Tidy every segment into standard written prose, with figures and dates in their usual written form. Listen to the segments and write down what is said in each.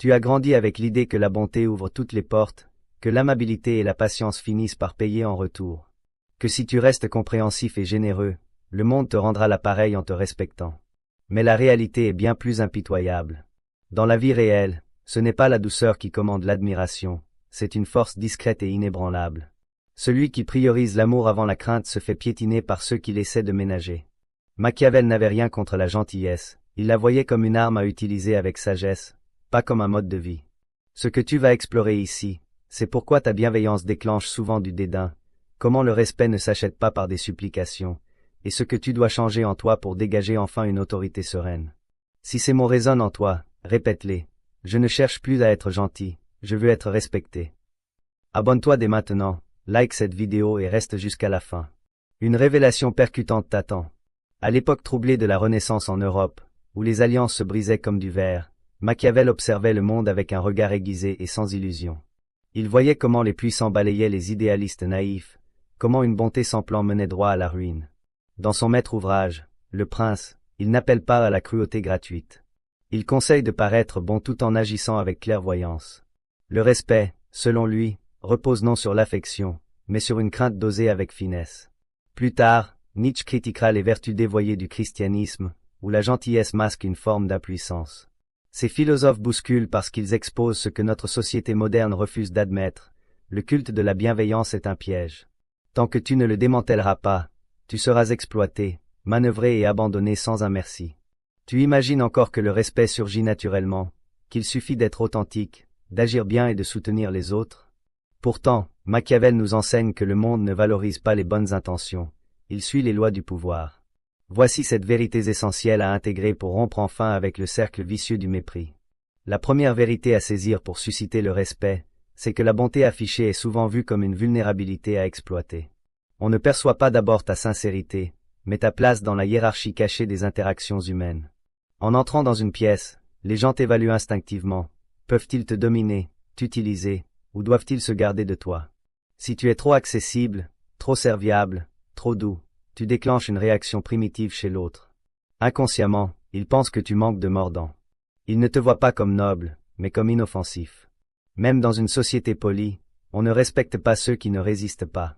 Tu as grandi avec l'idée que la bonté ouvre toutes les portes, que l'amabilité et la patience finissent par payer en retour. Que si tu restes compréhensif et généreux, le monde te rendra l'appareil en te respectant. Mais la réalité est bien plus impitoyable. Dans la vie réelle, ce n'est pas la douceur qui commande l'admiration, c'est une force discrète et inébranlable. Celui qui priorise l'amour avant la crainte se fait piétiner par ceux qui l'essaient de ménager. Machiavel n'avait rien contre la gentillesse, il la voyait comme une arme à utiliser avec sagesse, pas comme un mode de vie. Ce que tu vas explorer ici, c'est pourquoi ta bienveillance déclenche souvent du dédain, comment le respect ne s'achète pas par des supplications, et ce que tu dois changer en toi pour dégager enfin une autorité sereine. Si ces mots résonnent en toi, répète-les. Je ne cherche plus à être gentil, je veux être respecté. Abonne-toi dès maintenant, like cette vidéo et reste jusqu'à la fin. Une révélation percutante t'attend. À l'époque troublée de la Renaissance en Europe, où les alliances se brisaient comme du verre, Machiavel observait le monde avec un regard aiguisé et sans illusion. Il voyait comment les puissants balayaient les idéalistes naïfs, comment une bonté sans plan menait droit à la ruine. Dans son maître ouvrage, Le Prince, il n'appelle pas à la cruauté gratuite. Il conseille de paraître bon tout en agissant avec clairvoyance. Le respect, selon lui, repose non sur l'affection, mais sur une crainte dosée avec finesse. Plus tard, Nietzsche critiquera les vertus dévoyées du christianisme, où la gentillesse masque une forme d'impuissance. Ces philosophes bousculent parce qu'ils exposent ce que notre société moderne refuse d'admettre. Le culte de la bienveillance est un piège. Tant que tu ne le démantèleras pas, tu seras exploité, manœuvré et abandonné sans un merci. Tu imagines encore que le respect surgit naturellement, qu'il suffit d'être authentique, d'agir bien et de soutenir les autres? Pourtant, Machiavel nous enseigne que le monde ne valorise pas les bonnes intentions, il suit les lois du pouvoir. Voici cette vérité essentielle à intégrer pour rompre enfin avec le cercle vicieux du mépris. La première vérité à saisir pour susciter le respect, c'est que la bonté affichée est souvent vue comme une vulnérabilité à exploiter. On ne perçoit pas d'abord ta sincérité, mais ta place dans la hiérarchie cachée des interactions humaines. En entrant dans une pièce, les gens t'évaluent instinctivement. Peuvent-ils te dominer, t'utiliser, ou doivent-ils se garder de toi? Si tu es trop accessible, trop serviable, trop doux, tu déclenches une réaction primitive chez l'autre. Inconsciemment, il pense que tu manques de mordant. Il ne te voit pas comme noble, mais comme inoffensif. Même dans une société polie, on ne respecte pas ceux qui ne résistent pas.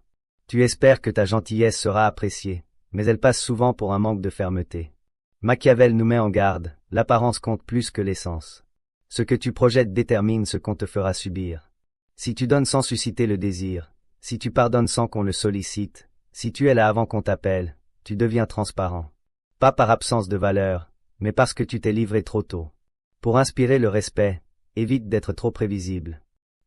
Tu espères que ta gentillesse sera appréciée, mais elle passe souvent pour un manque de fermeté. Machiavel nous met en garde, l'apparence compte plus que l'essence. Ce que tu projettes détermine ce qu'on te fera subir. Si tu donnes sans susciter le désir, si tu pardonnes sans qu'on le sollicite, si tu es là avant qu'on t'appelle, tu deviens transparent. Pas par absence de valeur, mais parce que tu t'es livré trop tôt. Pour inspirer le respect, évite d'être trop prévisible.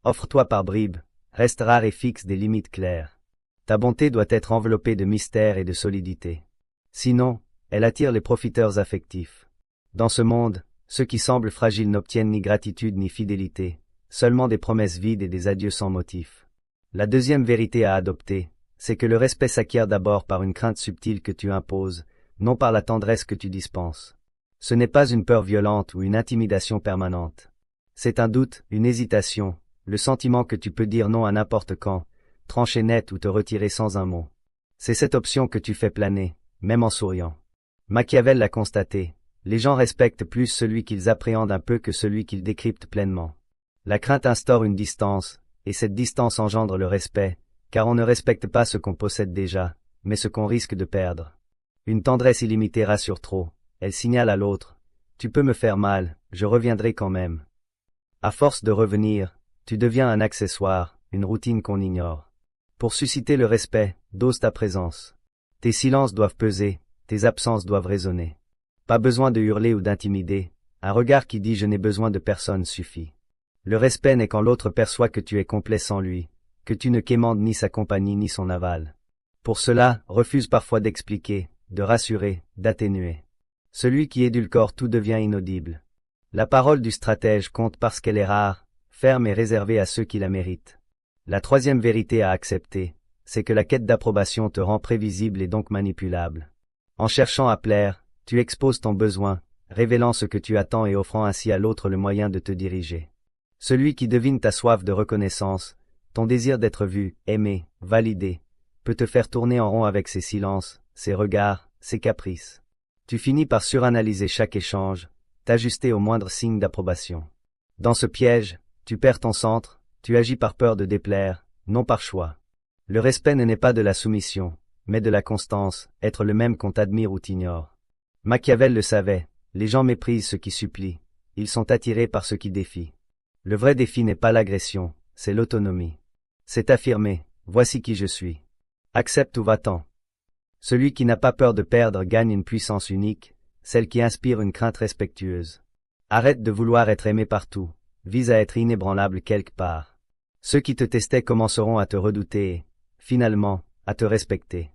Offre-toi par bribes, reste rare et fixe des limites claires. Ta bonté doit être enveloppée de mystère et de solidité. Sinon, elle attire les profiteurs affectifs. Dans ce monde, ceux qui semblent fragiles n'obtiennent ni gratitude ni fidélité, seulement des promesses vides et des adieux sans motif. La deuxième vérité à adopter, c'est que le respect s'acquiert d'abord par une crainte subtile que tu imposes, non par la tendresse que tu dispenses. Ce n'est pas une peur violente ou une intimidation permanente. C'est un doute, une hésitation, le sentiment que tu peux dire non à n'importe quand, trancher net ou te retirer sans un mot. C'est cette option que tu fais planer, même en souriant. Machiavel l'a constaté, les gens respectent plus celui qu'ils appréhendent un peu que celui qu'ils décryptent pleinement. La crainte instaure une distance, et cette distance engendre le respect, car on ne respecte pas ce qu'on possède déjà, mais ce qu'on risque de perdre. Une tendresse illimitée rassure trop, elle signale à l'autre, tu peux me faire mal, je reviendrai quand même. À force de revenir, tu deviens un accessoire, une routine qu'on ignore. Pour susciter le respect, dose ta présence. Tes silences doivent peser, tes absences doivent résonner. Pas besoin de hurler ou d'intimider, un regard qui dit je n'ai besoin de personne suffit. Le respect n'est quand l'autre perçoit que tu es complet sans lui, que tu ne quémandes ni sa compagnie ni son aval. Pour cela, refuse parfois d'expliquer, de rassurer, d'atténuer. Celui qui édulcore tout devient inaudible. La parole du stratège compte parce qu'elle est rare, ferme et réservée à ceux qui la méritent. La troisième vérité à accepter, c'est que la quête d'approbation te rend prévisible et donc manipulable. En cherchant à plaire, tu exposes ton besoin, révélant ce que tu attends et offrant ainsi à l'autre le moyen de te diriger. Celui qui devine ta soif de reconnaissance, ton désir d'être vu, aimé, validé, peut te faire tourner en rond avec ses silences, ses regards, ses caprices. Tu finis par suranalyser chaque échange, t'ajuster au moindre signe d'approbation. Dans ce piège, tu perds ton centre, tu agis par peur de déplaire, non par choix. Le respect ne naît pas de la soumission, mais de la constance, être le même qu'on t'admire ou t'ignore. Machiavel le savait, les gens méprisent ceux qui supplient, ils sont attirés par ceux qui défient. Le vrai défi n'est pas l'agression, c'est l'autonomie. C'est affirmer, voici qui je suis. Accepte ou va-t'en. Celui qui n'a pas peur de perdre gagne une puissance unique, celle qui inspire une crainte respectueuse. Arrête de vouloir être aimé partout, vise à être inébranlable quelque part. Ceux qui te testaient commenceront à te redouter et, finalement, à te respecter.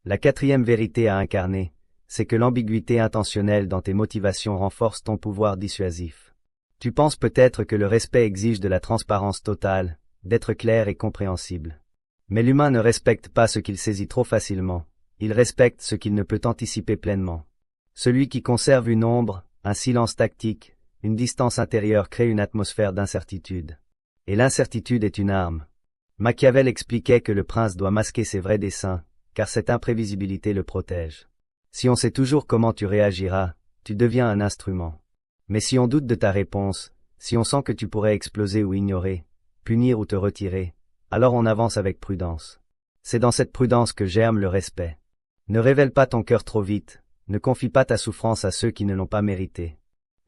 La quatrième vérité à incarner, c'est que l'ambiguïté intentionnelle dans tes motivations renforce ton pouvoir dissuasif. Tu penses peut-être que le respect exige de la transparence totale, d'être clair et compréhensible. Mais l'humain ne respecte pas ce qu'il saisit trop facilement, il respecte ce qu'il ne peut anticiper pleinement. Celui qui conserve une ombre, un silence tactique, une distance intérieure crée une atmosphère d'incertitude. Et l'incertitude est une arme. Machiavel expliquait que le prince doit masquer ses vrais desseins, car cette imprévisibilité le protège. Si on sait toujours comment tu réagiras, tu deviens un instrument. Mais si on doute de ta réponse, si on sent que tu pourrais exploser ou ignorer, punir ou te retirer, alors on avance avec prudence. C'est dans cette prudence que germe le respect. Ne révèle pas ton cœur trop vite, ne confie pas ta souffrance à ceux qui ne l'ont pas mérité.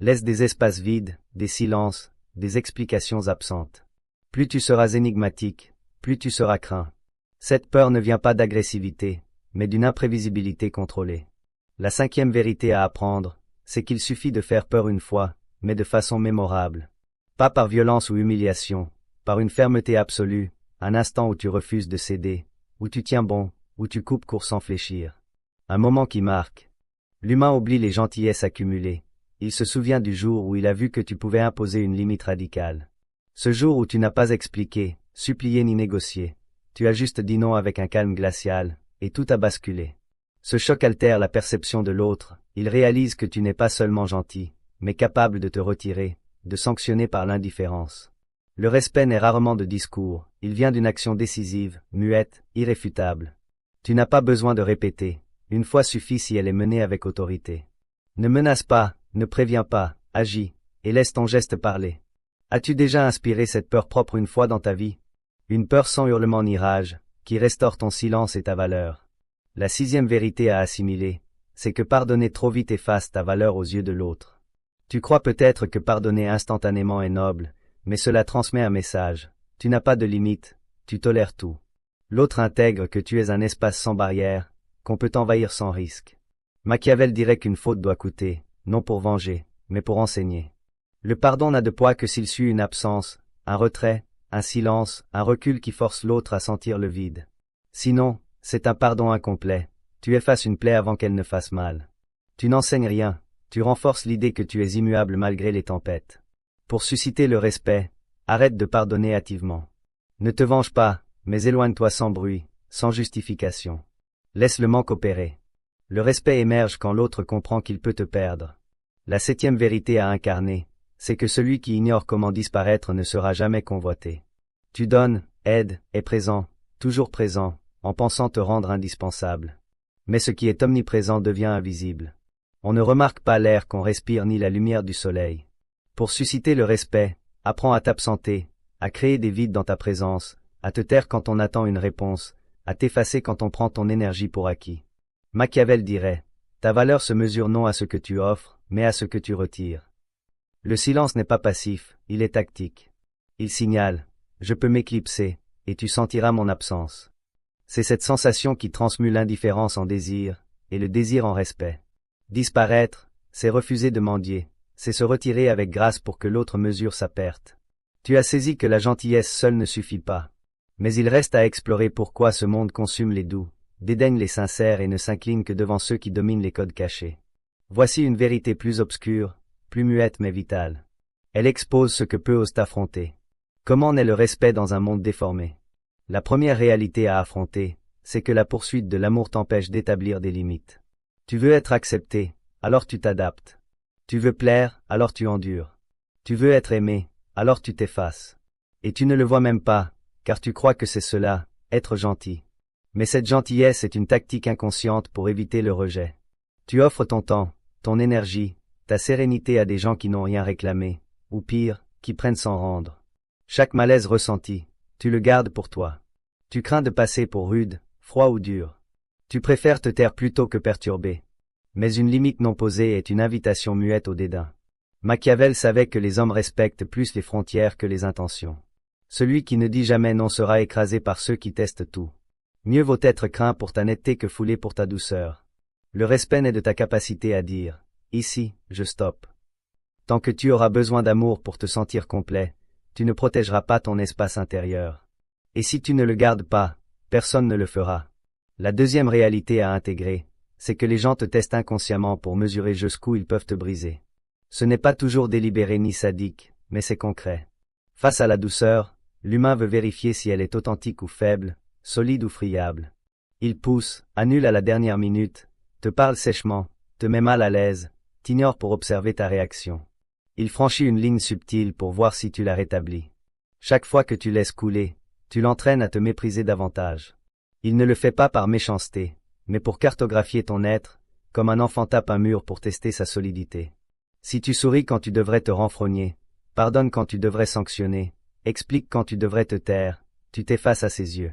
Laisse des espaces vides, des silences, des explications absentes. Plus tu seras énigmatique, plus tu seras craint. Cette peur ne vient pas d'agressivité, mais d'une imprévisibilité contrôlée. La cinquième vérité à apprendre, c'est qu'il suffit de faire peur une fois, mais de façon mémorable. Pas par violence ou humiliation, par une fermeté absolue, un instant où tu refuses de céder, où tu tiens bon, où tu coupes court sans fléchir. Un moment qui marque. L'humain oublie les gentillesses accumulées. Il se souvient du jour où il a vu que tu pouvais imposer une limite radicale. Ce jour où tu n'as pas expliqué, supplié ni négocié. Tu as juste dit non avec un calme glacial, et tout a basculé. Ce choc altère la perception de l'autre, il réalise que tu n'es pas seulement gentil, mais capable de te retirer, de sanctionner par l'indifférence. Le respect n'est rarement de discours, il vient d'une action décisive, muette, irréfutable. Tu n'as pas besoin de répéter, une fois suffit si elle est menée avec autorité. Ne menace pas, ne préviens pas, agis, et laisse ton geste parler. As-tu déjà inspiré cette peur propre une fois dans ta vie? Une peur sans hurlement ni rage, qui restaure ton silence et ta valeur. La sixième vérité à assimiler, c'est que pardonner trop vite efface ta valeur aux yeux de l'autre. Tu crois peut-être que pardonner instantanément est noble, mais cela transmet un message. Tu n'as pas de limite, tu tolères tout. L'autre intègre que tu es un espace sans barrière, qu'on peut envahir sans risque. Machiavel dirait qu'une faute doit coûter, non pour venger, mais pour enseigner. Le pardon n'a de poids que s'il suit une absence, un retrait, un silence, un recul qui force l'autre à sentir le vide. Sinon, c'est un pardon incomplet, tu effaces une plaie avant qu'elle ne fasse mal. Tu n'enseignes rien, tu renforces l'idée que tu es immuable malgré les tempêtes. Pour susciter le respect, arrête de pardonner hâtivement. Ne te venge pas, mais éloigne-toi sans bruit, sans justification. Laisse le manque opérer. Le respect émerge quand l'autre comprend qu'il peut te perdre. La septième vérité à incarner, c'est que celui qui ignore comment disparaître ne sera jamais convoité. Tu donnes, aides, es présent, toujours présent, en pensant te rendre indispensable. Mais ce qui est omniprésent devient invisible. On ne remarque pas l'air qu'on respire ni la lumière du soleil. Pour susciter le respect, apprends à t'absenter, à créer des vides dans ta présence, à te taire quand on attend une réponse, à t'effacer quand on prend ton énergie pour acquis. Machiavel dirait, ta valeur se mesure non à ce que tu offres, mais à ce que tu retires. Le silence n'est pas passif, il est tactique. Il signale, je peux m'éclipser, et tu sentiras mon absence. C'est cette sensation qui transmue l'indifférence en désir, et le désir en respect. Disparaître, c'est refuser de mendier, c'est se retirer avec grâce pour que l'autre mesure sa perte. Tu as saisi que la gentillesse seule ne suffit pas. Mais il reste à explorer pourquoi ce monde consume les doux, dédaigne les sincères et ne s'incline que devant ceux qui dominent les codes cachés. Voici une vérité plus obscure, plus muette mais vitale. Elle expose ce que peu osent affronter. Comment naît le respect dans un monde déformé? La première réalité à affronter, c'est que la poursuite de l'amour t'empêche d'établir des limites. Tu veux être accepté, alors tu t'adaptes. Tu veux plaire, alors tu endures. Tu veux être aimé, alors tu t'effaces. Et tu ne le vois même pas, car tu crois que c'est cela, être gentil. Mais cette gentillesse est une tactique inconsciente pour éviter le rejet. Tu offres ton temps, ton énergie, ta sérénité à des gens qui n'ont rien réclamé, ou pire, qui prennent sans rendre. Chaque malaise ressenti, tu le gardes pour toi. Tu crains de passer pour rude, froid ou dur. Tu préfères te taire plutôt que perturber. Mais une limite non posée est une invitation muette au dédain. Machiavel savait que les hommes respectent plus les frontières que les intentions. Celui qui ne dit jamais non sera écrasé par ceux qui testent tout. Mieux vaut être craint pour ta netteté que foulé pour ta douceur. Le respect naît de ta capacité à dire « Ici, je stoppe ». Tant que tu auras besoin d'amour pour te sentir complet, tu ne protégeras pas ton espace intérieur. Et si tu ne le gardes pas, personne ne le fera. La deuxième réalité à intégrer, c'est que les gens te testent inconsciemment pour mesurer jusqu'où ils peuvent te briser. Ce n'est pas toujours délibéré ni sadique, mais c'est concret. Face à la douceur, l'humain veut vérifier si elle est authentique ou faible, solide ou friable. Il pousse, annule à la dernière minute, te parle sèchement, te met mal à l'aise, t'ignore pour observer ta réaction. Il franchit une ligne subtile pour voir si tu la rétablis. Chaque fois que tu laisses couler, tu l'entraînes à te mépriser davantage. Il ne le fait pas par méchanceté, mais pour cartographier ton être, comme un enfant tape un mur pour tester sa solidité. Si tu souris quand tu devrais te renfrogner, pardonnes quand tu devrais sanctionner, expliques quand tu devrais te taire, tu t'effaces à ses yeux.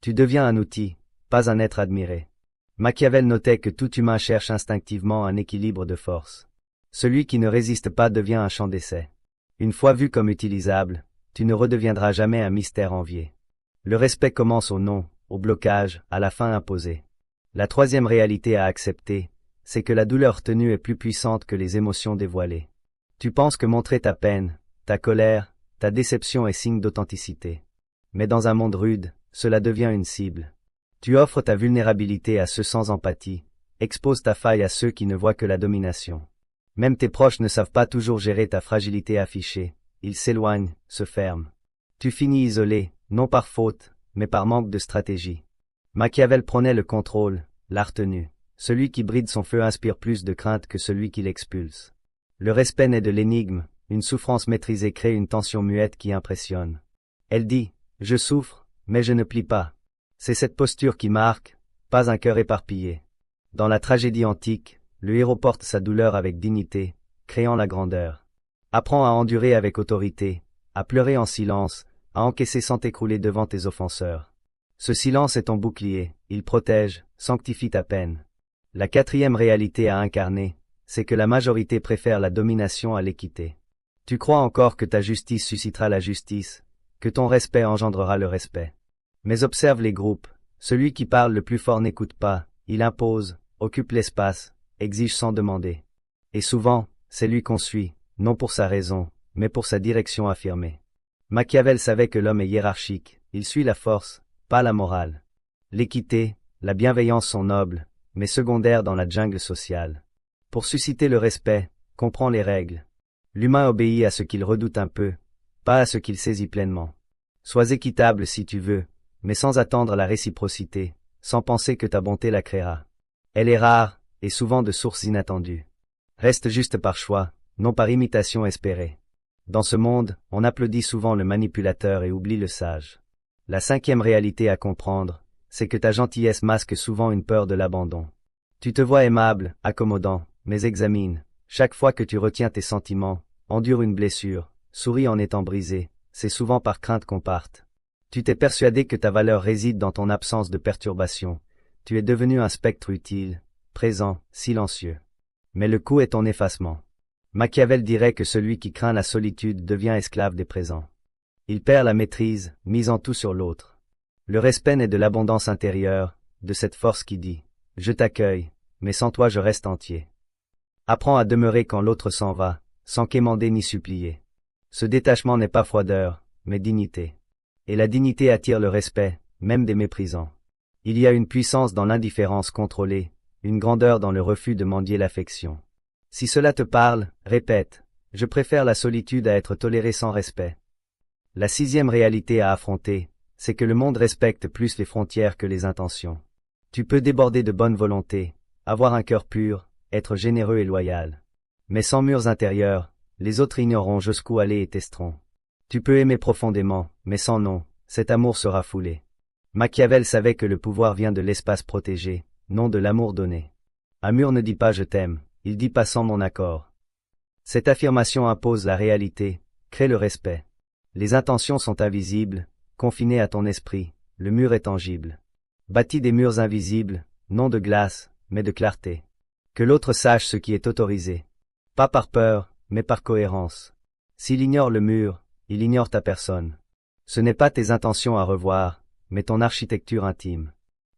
Tu deviens un outil, pas un être admiré. Machiavel notait que tout humain cherche instinctivement un équilibre de force. Celui qui ne résiste pas devient un champ d'essai. Une fois vu comme utilisable, tu ne redeviendras jamais un mystère envié. Le respect commence au non, au blocage, à la fin imposée. La troisième réalité à accepter, c'est que la douleur tenue est plus puissante que les émotions dévoilées. Tu penses que montrer ta peine, ta colère, ta déception est signe d'authenticité. Mais dans un monde rude, cela devient une cible. Tu offres ta vulnérabilité à ceux sans empathie, exposes ta faille à ceux qui ne voient que la domination. Même tes proches ne savent pas toujours gérer ta fragilité affichée, ils s'éloignent, se ferment. Tu finis isolé, non par faute, mais par manque de stratégie. Machiavel prônait le contrôle, la retenue. Celui qui bride son feu inspire plus de crainte que celui qui l'expulse. Le respect naît de l'énigme, une souffrance maîtrisée crée une tension muette qui impressionne. Elle dit, je souffre, mais je ne plie pas. C'est cette posture qui marque, pas un cœur éparpillé. Dans la tragédie antique, le héros porte sa douleur avec dignité, créant la grandeur. Apprends à endurer avec autorité, à pleurer en silence, à encaisser sans t'écrouler devant tes offenseurs. Ce silence est ton bouclier, il protège, sanctifie ta peine. La quatrième réalité à incarner, c'est que la majorité préfère la domination à l'équité. Tu crois encore que ta justice suscitera la justice, que ton respect engendrera le respect. Mais observe les groupes, celui qui parle le plus fort n'écoute pas, il impose, occupe l'espace, exige sans demander. Et souvent, c'est lui qu'on suit, non pour sa raison, mais pour sa direction affirmée. Machiavel savait que l'homme est hiérarchique, il suit la force, pas la morale. L'équité, la bienveillance sont nobles, mais secondaires dans la jungle sociale. Pour susciter le respect, comprends les règles. L'humain obéit à ce qu'il redoute un peu, pas à ce qu'il saisit pleinement. Sois équitable si tu veux, mais sans attendre la réciprocité, sans penser que ta bonté la créera. Elle est rare, et souvent de sources inattendues. Reste juste par choix, non par imitation espérée. Dans ce monde, on applaudit souvent le manipulateur et oublie le sage. La cinquième réalité à comprendre, c'est que ta gentillesse masque souvent une peur de l'abandon. Tu te vois aimable, accommodant, mais examine. Chaque fois que tu retiens tes sentiments, endure une blessure, souris en étant brisé, c'est souvent par crainte qu'on parte. Tu t'es persuadé que ta valeur réside dans ton absence de perturbation. Tu es devenu un spectre utile, présent, silencieux. Mais le coût est ton effacement. Machiavel dirait que celui qui craint la solitude devient esclave des présents. Il perd la maîtrise, misant tout sur l'autre. Le respect naît de l'abondance intérieure, de cette force qui dit « Je t'accueille, mais sans toi je reste entier ». Apprends à demeurer quand l'autre s'en va, sans quémander ni supplier. Ce détachement n'est pas froideur, mais dignité. Et la dignité attire le respect, même des méprisants. Il y a une puissance dans l'indifférence contrôlée, une grandeur dans le refus de mendier l'affection. Si cela te parle, répète, je préfère la solitude à être toléré sans respect. La sixième réalité à affronter, c'est que le monde respecte plus les frontières que les intentions. Tu peux déborder de bonne volonté, avoir un cœur pur, être généreux et loyal. Mais sans murs intérieurs, les autres ignoreront jusqu'où aller et testeront. Tu peux aimer profondément, mais sans nom, cet amour sera foulé. Machiavel savait que le pouvoir vient de l'espace protégé, non de l'amour donné. Un mur ne dit pas je t'aime, il dit pas sans mon accord. Cette affirmation impose la réalité, crée le respect. Les intentions sont invisibles, confinées à ton esprit, le mur est tangible. Bâtis des murs invisibles, non de glace, mais de clarté. Que l'autre sache ce qui est autorisé. Pas par peur, mais par cohérence. S'il ignore le mur, il ignore ta personne. Ce n'est pas tes intentions à revoir, mais ton architecture intime.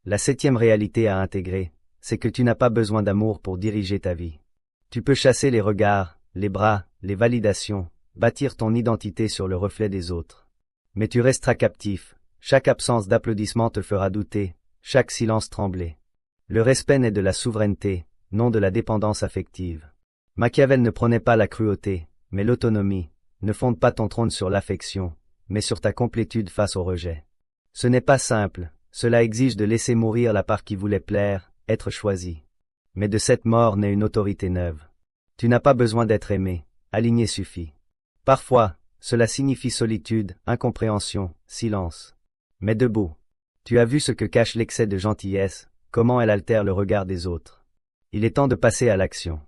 La 7e réalité à intégrer, c'est que tu n'as pas besoin d'amour pour diriger ta vie. Tu peux chasser les regards, les bras, les validations, bâtir ton identité sur le reflet des autres. Mais tu resteras captif, chaque absence d'applaudissement te fera douter, chaque silence trembler. Le respect naît de la souveraineté, non de la dépendance affective. Machiavel ne prônait pas la cruauté, mais l'autonomie. Ne fonde pas ton trône sur l'affection, mais sur ta complétude face au rejet. Ce n'est pas simple, cela exige de laisser mourir la part qui voulait plaire, être choisi. Mais de cette mort naît une autorité neuve. Tu n'as pas besoin d'être aimé, aligné suffit. Parfois, cela signifie solitude, incompréhension, silence. Mais debout. Tu as vu ce que cache l'excès de gentillesse, comment elle altère le regard des autres. Il est temps de passer à l'action.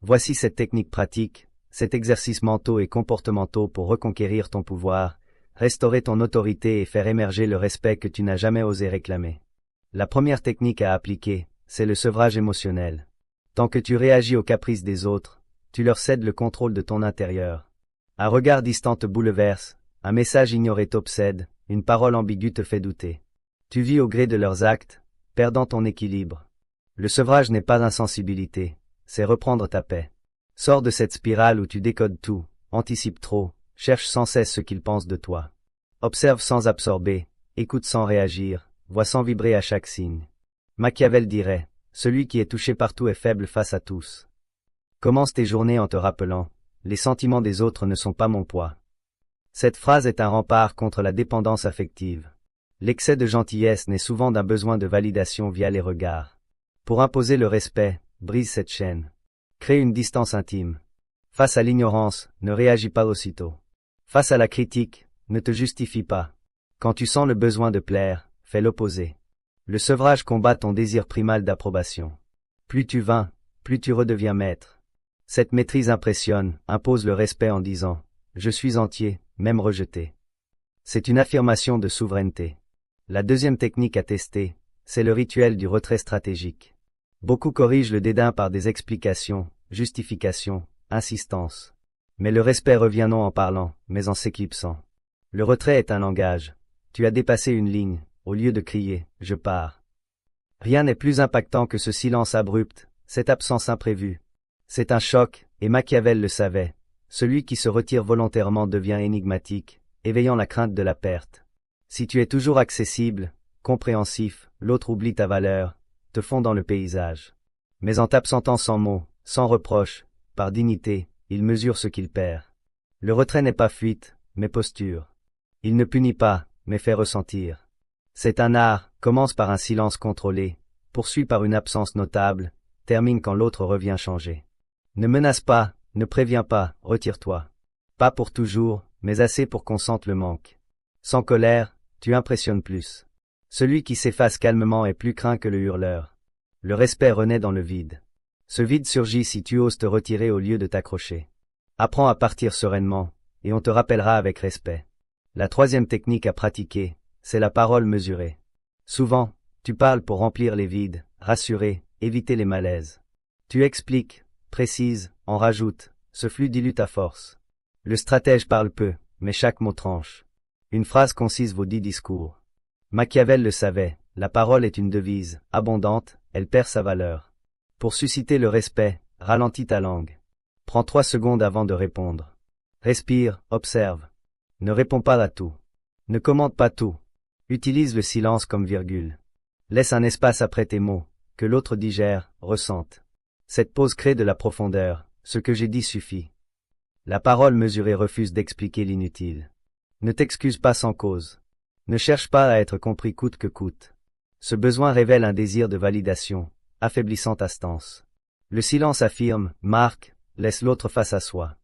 Voici cette technique pratique, cet exercice mentaux et comportementaux pour reconquérir ton pouvoir, restaurer ton autorité et faire émerger le respect que tu n'as jamais osé réclamer. La première technique à appliquer, c'est le sevrage émotionnel. Tant que tu réagis aux caprices des autres, tu leur cèdes le contrôle de ton intérieur. Un regard distant te bouleverse, un message ignoré t'obsède, une parole ambiguë te fait douter. Tu vis au gré de leurs actes, perdant ton équilibre. Le sevrage n'est pas insensibilité, c'est reprendre ta paix. Sors de cette spirale où tu décodes tout, anticipe trop, cherche sans cesse ce qu'ils pensent de toi. Observe sans absorber, écoute sans réagir, vois sans vibrer à chaque signe. Machiavel dirait, celui qui est touché partout est faible face à tous. Commence tes journées en te rappelant, les sentiments des autres ne sont pas mon poids. Cette phrase est un rempart contre la dépendance affective. L'excès de gentillesse naît souvent d'un besoin de validation via les regards. Pour imposer le respect, brise cette chaîne. Crée une distance intime. Face à l'ignorance, ne réagis pas aussitôt. Face à la critique, ne te justifie pas. Quand tu sens le besoin de plaire, fais l'opposé. Le sevrage combat ton désir primal d'approbation. Plus tu vins, plus tu redeviens maître. Cette maîtrise impressionne, impose le respect en disant « Je suis entier, même rejeté ». C'est une affirmation de souveraineté. La deuxième technique à tester, c'est le rituel du retrait stratégique. Beaucoup corrigent le dédain par des explications, justifications, insistance. Mais le respect revient non en parlant, mais en s'éclipsant. Le retrait est un langage. Tu as dépassé une ligne, au lieu de crier « Je pars ». Rien n'est plus impactant que ce silence abrupt, cette absence imprévue. C'est un choc, et Machiavel le savait. Celui qui se retire volontairement devient énigmatique, éveillant la crainte de la perte. Si tu es toujours accessible, compréhensif, l'autre oublie ta valeur, te fond dans le paysage. Mais en t'absentant sans mots, sans reproche, par dignité, il mesure ce qu'il perd. Le retrait n'est pas fuite, mais posture. Il ne punit pas, mais fait ressentir. C'est un art, commence par un silence contrôlé, poursuit par une absence notable, termine quand l'autre revient changer. Ne menace pas, ne préviens pas, retire-toi. Pas pour toujours, mais assez pour qu'on sente le manque. Sans colère, tu impressionnes plus. Celui qui s'efface calmement est plus craint que le hurleur. Le respect renaît dans le vide. Ce vide surgit si tu oses te retirer au lieu de t'accrocher. Apprends à partir sereinement, et on te rappellera avec respect. La troisième technique à pratiquer, c'est la parole mesurée. Souvent, tu parles pour remplir les vides, rassurer, éviter les malaises. Tu expliques, précises, en rajoutes, ce flux dilue ta force. Le stratège parle peu, mais chaque mot tranche. Une phrase concise vaut 10 discours. Machiavel le savait, la parole est une devise, abondante, elle perd sa valeur. Pour susciter le respect, ralentis ta langue. Prends 3 secondes avant de répondre. Respire, observe. Ne réponds pas à tout. Ne commente pas tout. Utilise le silence comme virgule. Laisse un espace après tes mots, que l'autre digère, ressente. Cette pause crée de la profondeur, ce que j'ai dit suffit. La parole mesurée refuse d'expliquer l'inutile. Ne t'excuse pas sans cause. Ne cherche pas à être compris coûte que coûte. Ce besoin révèle un désir de validation, affaiblissant ta stance. Le silence affirme, marque, laisse l'autre face à soi.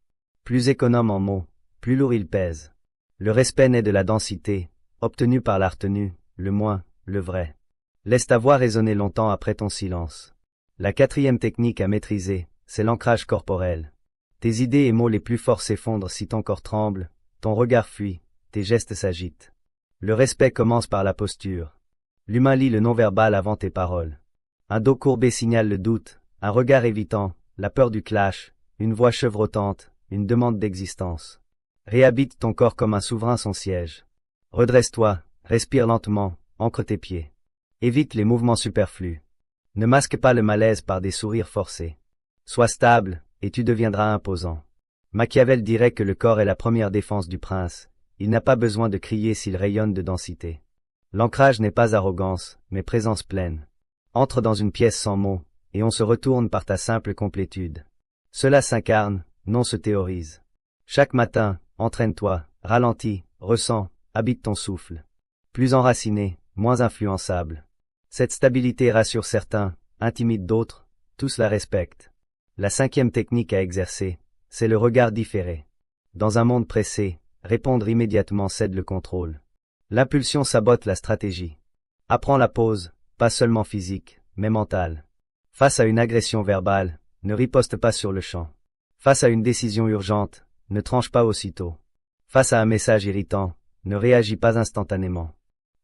Plus économe en mots, plus lourd il pèse. Le respect naît de la densité, obtenue par la retenue, le moins, le vrai. Laisse ta voix résonner longtemps après ton silence. La quatrième technique à maîtriser, c'est l'ancrage corporel. Tes idées et mots les plus forts s'effondrent si ton corps tremble, ton regard fuit, tes gestes s'agitent. Le respect commence par la posture. L'humain lit le non-verbal avant tes paroles. Un dos courbé signale le doute, un regard évitant, la peur du clash, une voix chevrotante, une demande d'existence. Réhabite ton corps comme un souverain son siège. Redresse-toi, respire lentement, ancre tes pieds. Évite les mouvements superflus. Ne masque pas le malaise par des sourires forcés. Sois stable, et tu deviendras imposant. Machiavel dirait que le corps est la première défense du prince. Il n'a pas besoin de crier s'il rayonne de densité. L'ancrage n'est pas arrogance, mais présence pleine. Entre dans une pièce sans mots, et on se retourne par ta simple complétude. Cela s'incarne, non se théorise. Chaque matin, entraîne-toi, ralentis, ressens, habite ton souffle. Plus enraciné, moins influençable. Cette stabilité rassure certains, intimide d'autres, tous la respectent. La 5e technique à exercer, c'est le regard différé. Dans un monde pressé, répondre immédiatement cède le contrôle. L'impulsion sabote la stratégie. Apprends la pause, pas seulement physique, mais mentale. Face à une agression verbale, ne riposte pas sur le champ. Face à une décision urgente, ne tranche pas aussitôt. Face à un message irritant, ne réagis pas instantanément.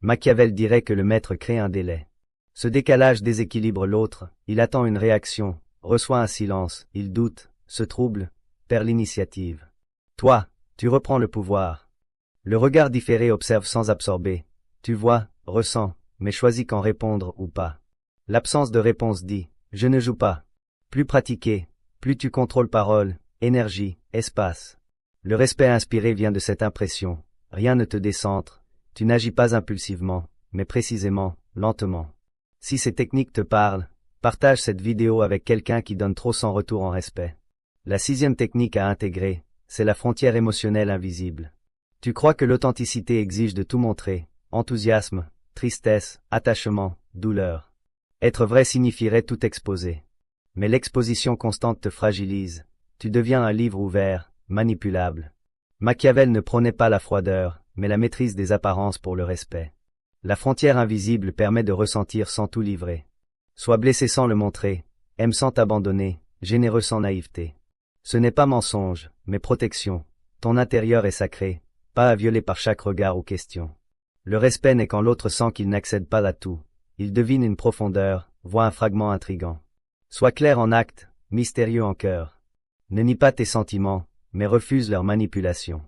Machiavel dirait que le maître crée un délai. Ce décalage déséquilibre l'autre, il attend une réaction, reçoit un silence, il doute, se trouble, perd l'initiative. Toi, tu reprends le pouvoir. Le regard différé observe sans absorber. Tu vois, ressens, mais choisis quand répondre ou pas. L'absence de réponse dit « je ne joue pas ». Plus pratiqué, plus tu contrôles parole, énergie, espace. Le respect inspiré vient de cette impression. Rien ne te décentre, tu n'agis pas impulsivement, mais précisément, lentement. Si ces techniques te parlent, partage cette vidéo avec quelqu'un qui donne trop sans retour en respect. La 6e technique à intégrer, c'est la frontière émotionnelle invisible. Tu crois que l'authenticité exige de tout montrer, enthousiasme, tristesse, attachement, douleur. Être vrai signifierait tout exposer. Mais l'exposition constante te fragilise, tu deviens un livre ouvert, manipulable. Machiavel ne prônait pas la froideur, mais la maîtrise des apparences pour le respect. La frontière invisible permet de ressentir sans tout livrer. Sois blessé sans le montrer, aime sans t'abandonner, généreux sans naïveté. Ce n'est pas mensonge, mais protection. Ton intérieur est sacré, pas à violer par chaque regard ou question. Le respect n'est quand l'autre sent qu'il n'accède pas à tout. Il devine une profondeur, voit un fragment intrigant. Sois clair en acte, mystérieux en cœur. Ne nie pas tes sentiments, mais refuse leur manipulation.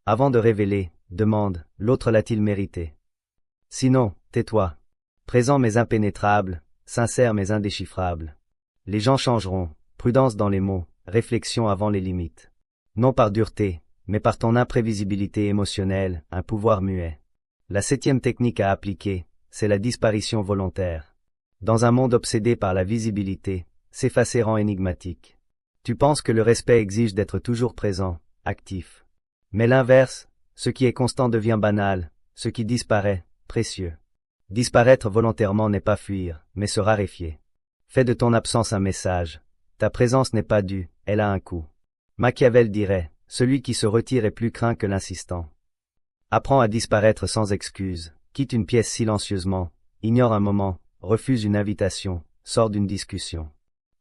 Avant de révéler, demande, l'autre l'a-t-il mérité? Sinon, tais-toi. Présent mais impénétrable, sincère mais indéchiffrable. Les gens changeront, prudence dans les mots, réflexion avant les limites. Non par dureté, mais par ton imprévisibilité émotionnelle, un pouvoir muet. La 7e technique à appliquer, c'est la disparition volontaire. Dans un monde obsédé par la visibilité, s'effacer rend énigmatique. Tu penses que le respect exige d'être toujours présent, actif. Mais l'inverse, ce qui est constant devient banal, ce qui disparaît, précieux. Disparaître volontairement n'est pas fuir, mais se raréfier. Fais de ton absence un message. Ta présence n'est pas due, elle a un coût. Machiavel dirait, celui qui se retire est plus craint que l'insistant. Apprends à disparaître sans excuse, quitte une pièce silencieusement, ignore un moment, refuse une invitation, sors d'une discussion.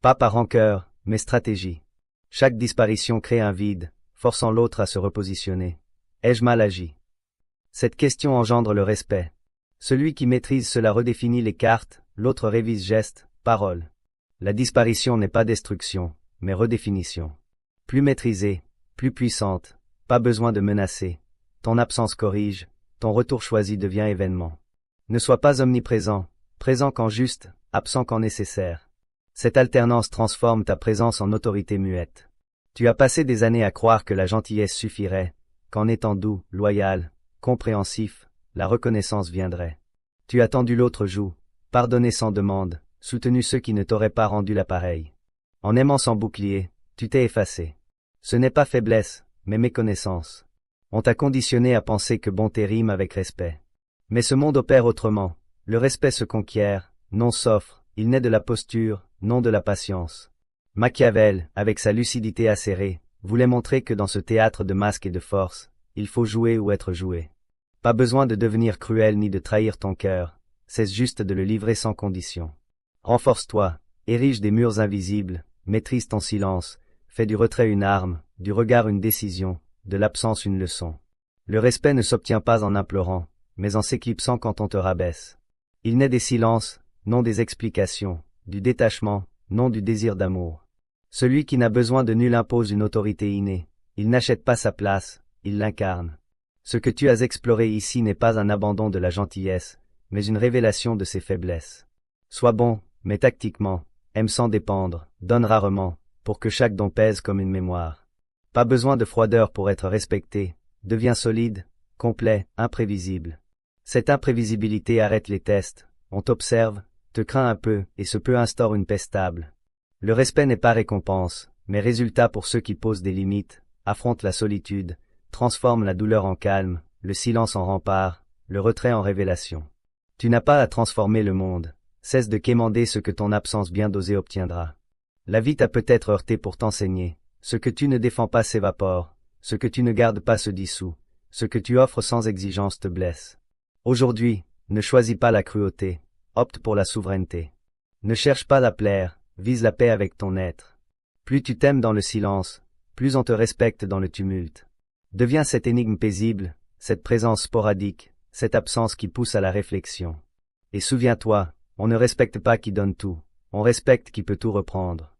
Pas par rancœur, mais stratégie. Chaque disparition crée un vide, forçant l'autre à se repositionner. Ai-je mal agi? Cette question engendre le respect. Celui qui maîtrise cela redéfinit les cartes, l'autre révise gestes, paroles. La disparition n'est pas destruction, mais redéfinition. Plus maîtrisée, plus puissante, pas besoin de menacer. Ton absence corrige, ton retour choisi devient événement. Ne sois pas omniprésent, présent quand juste, absent quand nécessaire. Cette alternance transforme ta présence en autorité muette. Tu as passé des années à croire que la gentillesse suffirait, qu'en étant doux, loyal, compréhensif, la reconnaissance viendrait. Tu as tendu l'autre joue, pardonné sans demande, soutenu ceux qui ne t'auraient pas rendu l'appareil. En aimant sans bouclier, tu t'es effacé. Ce n'est pas faiblesse, mais méconnaissance. On t'a conditionné à penser que bonté rime avec respect. Mais ce monde opère autrement. Le respect se conquiert, non s'offre, il naît de la posture, non de la patience. Machiavel, avec sa lucidité acérée, voulait montrer que dans ce théâtre de masques et de force, il faut jouer ou être joué. Pas besoin de devenir cruel ni de trahir ton cœur, cesse juste de le livrer sans condition. Renforce-toi, érige des murs invisibles, maîtrise ton silence, fais du retrait une arme, du regard une décision, de l'absence une leçon. Le respect ne s'obtient pas en implorant, mais en s'éclipsant quand on te rabaisse. Il naît des silences, non des explications, du détachement, non du désir d'amour. Celui qui n'a besoin de nul impose une autorité innée. Il n'achète pas sa place, il l'incarne. Ce que tu as exploré ici n'est pas un abandon de la gentillesse, mais une révélation de ses faiblesses. Sois bon, mais tactiquement, aime sans dépendre, donne rarement, pour que chaque don pèse comme une mémoire. Pas besoin de froideur pour être respecté, deviens solide, complet, imprévisible. Cette imprévisibilité arrête les tests, on t'observe, te craint un peu, et ce peu instaure une paix stable. Le respect n'est pas récompense, mais résultat pour ceux qui posent des limites, affrontent la solitude, transforment la douleur en calme, le silence en rempart, le retrait en révélation. Tu n'as pas à transformer le monde, cesse de quémander ce que ton absence bien dosée obtiendra. La vie t'a peut-être heurté pour t'enseigner, ce que tu ne défends pas s'évapore, ce que tu ne gardes pas se dissout, ce que tu offres sans exigence te blesse. Aujourd'hui, ne choisis pas la cruauté, opte pour la souveraineté. Ne cherche pas à plaire, vise la paix avec ton être. Plus tu t'aimes dans le silence, plus on te respecte dans le tumulte. Deviens cette énigme paisible, cette présence sporadique, cette absence qui pousse à la réflexion. Et souviens-toi, on ne respecte pas qui donne tout, on respecte qui peut tout reprendre.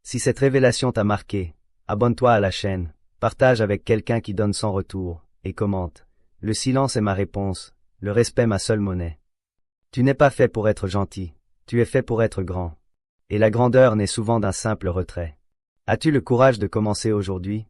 Si cette révélation t'a marqué, abonne-toi à la chaîne, partage avec quelqu'un qui donne sans retour, et commente. Le silence est ma réponse, le respect ma seule monnaie. Tu n'es pas fait pour être gentil, tu es fait pour être grand. Et la grandeur naît souvent d'un simple retrait. As-tu le courage de commencer aujourd'hui?